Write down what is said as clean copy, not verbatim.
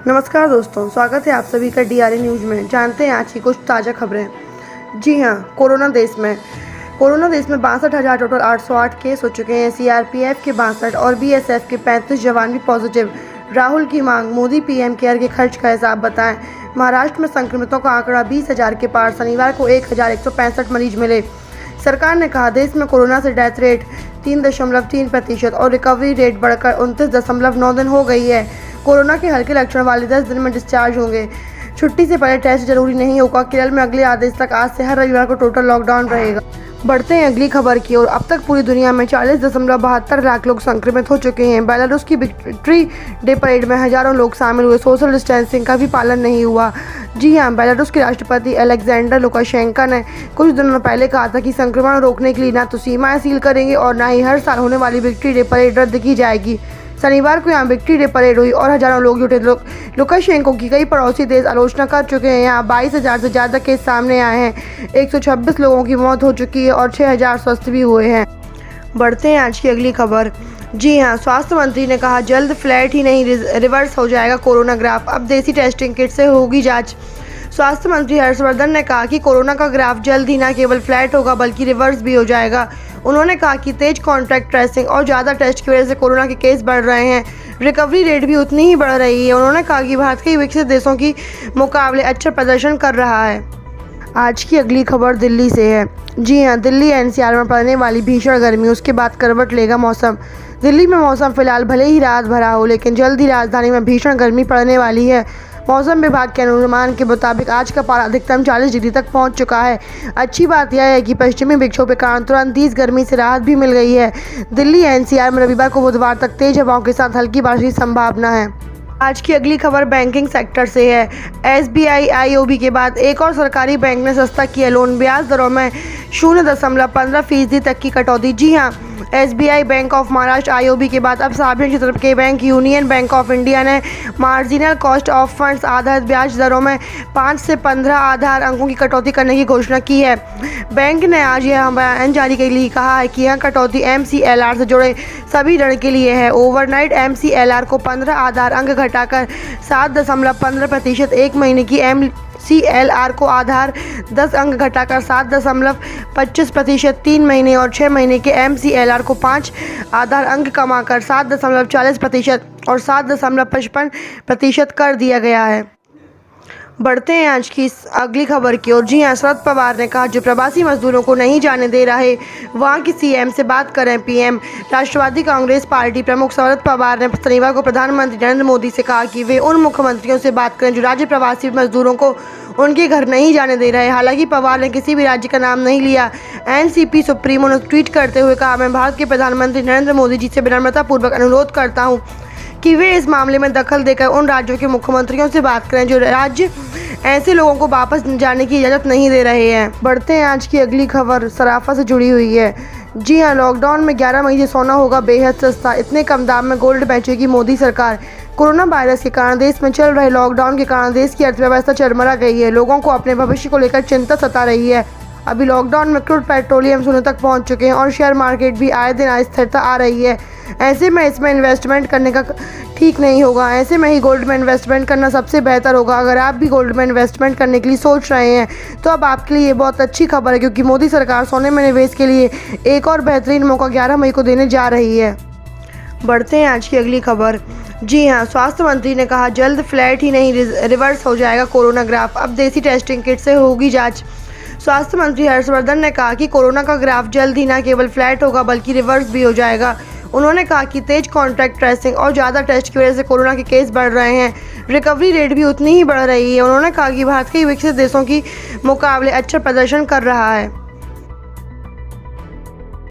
नमस्कार दोस्तों, स्वागत है आप सभी का डीआरए न्यूज़ में। जानते हैं आज की कुछ ताज़ा खबरें। जी हां, कोरोना देश में 62,000 टोटल 808 केस हो चुके हैं। सीआरपीएफ के 62 और बीएसएफ के 35 जवान भी पॉजिटिव। राहुल की मांग, मोदी पीएम केयर के खर्च का हिसाब बताएं। महाराष्ट्र में संक्रमितों का आंकड़ा 20,000 के पार, शनिवार को 1,165 मरीज मिले। सरकार ने कहा देश में कोरोना से डेथ रेट 3.3% और रिकवरी रेट बढ़कर 29.9 दिन हो गई है। कोरोना के हल्के लक्षण वाले 10 दिन में डिस्चार्ज होंगे। छुट्टी से पहले टेस्ट जरूरी नहीं होगा। केरल में अगले आदेश तक आज से हर रविवार को टोटल लॉकडाउन रहेगा। बढ़ते हैं अगली खबर की ओर। अब तक पूरी दुनिया में 40.72 लाख लोग संक्रमित हो चुके हैं। बेलारूस की विक्ट्री डे परेड में हजारों लोग शामिल हुए। सोशल डिस्टेंसिंग का भी पालन नहीं हुआ। जी हां, बेलारूस के राष्ट्रपति अलेक्जेंडर लुकाशेंको ने कुछ दिनों पहले कहा था कि संक्रमण रोकने के लिए ना तो सीमाएं सील करेंगे और ना ही हर साल होने वाली विक्ट्री डे परेड रद्द की जाएगी। शनिवार को यहाँ विक्ट्री डे परेड हुई और हजारों लोग जुटे। लुकाशेंको की कई पड़ोसी देश आलोचना कर चुके हैं। यहाँ 22,000 से ज़्यादा केस सामने आए हैं। 126 लोगों की मौत हो चुकी है और 6,000 स्वस्थ भी हुए हैं। बढ़ते हैं आज की अगली खबर। जी हाँ, स्वास्थ्य मंत्री ने कहा जल्द फ्लैट ही नहीं रिवर्स हो जाएगा कोरोना ग्राफ। अब देसी टेस्टिंग किट से होगी जाँच। स्वास्थ्य मंत्री हर्षवर्धन ने कहा कि कोरोना का ग्राफ जल्द ही न केवल फ्लैट होगा बल्कि रिवर्स भी हो जाएगा। उन्होंने कहा कि तेज कॉन्टैक्ट ट्रेसिंग और ज़्यादा टेस्ट की वजह से कोरोना के केस बढ़ रहे हैं। रिकवरी रेट भी उतनी ही बढ़ रही है। उन्होंने कहा कि भारत कई विकसित देशों की मुकाबले अच्छा प्रदर्शन कर रहा है। आज की अगली खबर दिल्ली से है। जी हाँ, दिल्ली एनसीआर में पड़ने वाली भीषण गर्मी, उसके बाद करवट लेगा मौसम। दिल्ली में मौसम फिलहाल भले ही रात भरा हो, लेकिन जल्द ही राजधानी में भीषण गर्मी पड़ने वाली है। मौसम विभाग के अनुमान के मुताबिक आज का पारा अधिकतम 40 डिग्री तक पहुंच चुका है। अच्छी बात यह है कि पश्चिमी विक्षोभ के कारण तुरंत इस गर्मी से राहत भी मिल गई है। दिल्ली एनसीआर में रविवार को बुधवार तक तेज हवाओं के साथ हल्की बारिश की संभावना है। आज की अगली खबर बैंकिंग सेक्टर से है। एसबीआई आईओबी के बाद एक और सरकारी बैंक ने सस्ता किया लोन। ब्याज दरों में 0.15% तक की कटौती। जी हाँ, SBI, bank of Maharashtra, IOB के बाद अब सार्वजनिक क्षेत्र के bank union bank of India ने मार्जिनल कॉस्ट ऑफ फंड्स आधारित ब्याज दरों में 5 से 15 आधार अंकों की कटौती करने की घोषणा की है। बैंक ने आज यह बयान जारी के लिए कहा है कि यह कटौती एमसीएलआर से जुड़े सभी ऋण के लिए है। ओवरनाइट एमसीएलआर को 15 आधार अंक घटाकर 7.15%, एक महीने की एमसीएलआर को आधार 10 अंक घटाकर 7.25%, 3 महीने और 6 महीने के एमसीएलआर को 5 आधार अंक कमाकर 7.40% और 7.55% कर दिया गया है। बढ़ते हैं आज की अगली खबर की ओर। जी हाँ, शरद पवार ने कहा जो प्रवासी मजदूरों को नहीं जाने दे रहे वहाँ की सीएम से बात करें। पीएम राष्ट्रवादी कांग्रेस पार्टी प्रमुख शरद पवार ने शनिवार को प्रधानमंत्री नरेंद्र मोदी से कहा कि वे उन मुख्यमंत्रियों से बात करें जो राज्य प्रवासी मजदूरों को उनके घर नहीं जाने दे रहे। हालांकि पवार ने किसी भी राज्य का नाम नहीं लिया। एनसीपी सुप्रीमो ने ट्वीट करते हुए कहा, मैं भारत के प्रधानमंत्री नरेंद्र मोदी जी से विनम्रतापूर्वक अनुरोध करता हूँ कि वे इस मामले में दखल देकर उन राज्यों के मुख्यमंत्रियों से बात करें जो राज्य ऐसे लोगों को वापस जाने की इजाज़त नहीं दे रहे हैं। बढ़ते हैं आज की अगली खबर, सराफा से जुड़ी हुई है। जी हाँ, लॉकडाउन में 11 मई से सोना होगा बेहद सस्ता। इतने कम दाम में गोल्ड बेचेगी मोदी सरकार। कोरोना वायरस के कारण देश में चल रहे लॉकडाउन के कारण देश की अर्थव्यवस्था चरमरा गई है। लोगों को अपने भविष्य को लेकर चिंता सता रही है। अभी लॉकडाउन में क्रूड पेट्रोलियम शून्य तक पहुंच चुके हैं और शेयर मार्केट भी आए दिन अस्थिरता आ रही है। ऐसे में इसमें इन्वेस्टमेंट करने का ठीक नहीं होगा। ऐसे में ही गोल्ड में इन्वेस्टमेंट करना सबसे बेहतर होगा। अगर आप भी गोल्ड में इन्वेस्टमेंट करने के लिए सोच रहे हैं तो अब आपके लिए बहुत अच्छी खबर है, क्योंकि मोदी सरकार सोने में निवेश के लिए एक और बेहतरीन मौका 11 मई को देने जा रही है। बढ़ते हैं आज की अगली खबर। जी हाँ, स्वास्थ्य मंत्री ने कहा जल्द फ्लैट ही नहीं रिवर्स हो जाएगा कोरोना ग्राफ। अब देसी टेस्टिंग किट से होगी जाँच। स्वास्थ्य मंत्री हर्षवर्धन ने कहा कि कोरोना का ग्राफ जल्द ही न केवल फ्लैट होगा बल्कि रिवर्स भी हो जाएगा। उन्होंने कहा कि तेज कॉन्टैक्ट ट्रेसिंग और ज़्यादा टेस्ट की वजह से कोरोना के केस बढ़ रहे हैं। रिकवरी रेट भी उतनी ही बढ़ रही है। उन्होंने कहा कि भारत कई विकसित देशों की मुकाबले अच्छा प्रदर्शन कर रहा है।